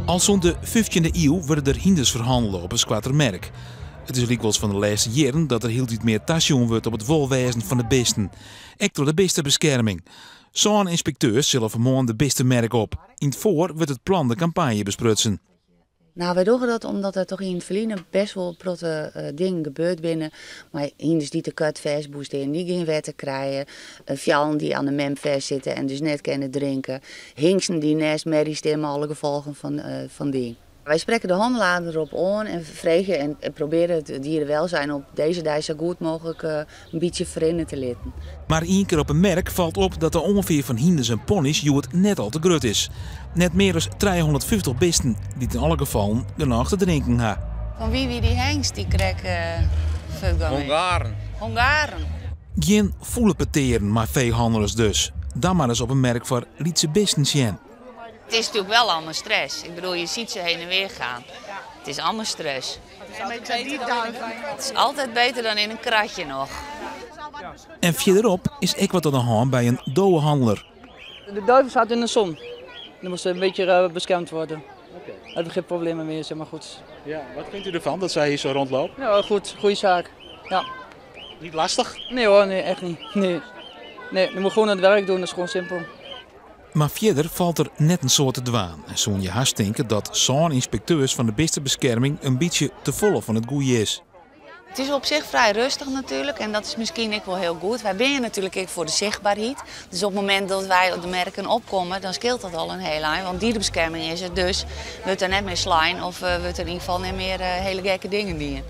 Al zo'n de 15e eeuw werden er hinders verhandeld op een squattermerk. Het is likwijls van de laatste jaren dat er heel iets meer tasjoen wordt op het wolwezen van de beesten. Echt door de beste bescherming. Zo'n inspecteurs zullen vanmorgen de beste merk op. In het voor wordt het plan de campagne besprutsen. Nou, wij doen dat omdat er toch in het verleden best wel protte dingen gebeurd binnen. Maar hinders die te kut versboesten en die geen wetten krijgen. Vjallen die aan de memvers zitten en dus net kunnen drinken. Hinksen die naast merrie stemmen, alle gevolgen van die. Wij spreken de handelaar erop aan en vragen en proberen het dierenwelzijn op deze dag zo goed mogelijk een beetje veranderen te laten. Maar één keer op een merk valt op dat de ongeveer van hinders en ponies het net al te groot is. Net meer dan 350 beesten die in alle gevallen genoeg te drinken hebben. Van wie die hengst die krijgen Hongaren. Hongaren. Geen voele peteren, maar veehandelaars dus. Dan maar eens op een merk voor lietse beesten zien. Het is natuurlijk wel allemaal stress. Ik bedoel, je ziet ze heen en weer gaan. Het is allemaal stress. Het is altijd beter dan in een kratje nog. En verderop is ik wat aan de hand bij een dode handelaar. De duivel staat in de zon. Die moest een beetje beschermd worden. Daar heb ik geen problemen mee, zeg maar goed. Ja, wat vindt u ervan dat zij hier zo rondloopt? Ja, goed, goede zaak. Ja. Niet lastig? Nee hoor, nee, echt niet. Nee, je moet gewoon het werk doen, dat is gewoon simpel. Maar verder valt er net een soort dwaan. En zo'n je haast denken dat zo'n inspecteurs van de beste bescherming een beetje te volle van het goeie is. Het is op zich vrij rustig natuurlijk en dat is misschien ook wel heel goed. Wij ben natuurlijk ook voor de zichtbaarheid. Dus op het moment dat wij op de merken opkomen, dan scheelt dat al een heel eind. Want dierenbescherming is het, dus wordt er net meer slaan of wordt er in ieder geval net meer hele gekke dingen dienen.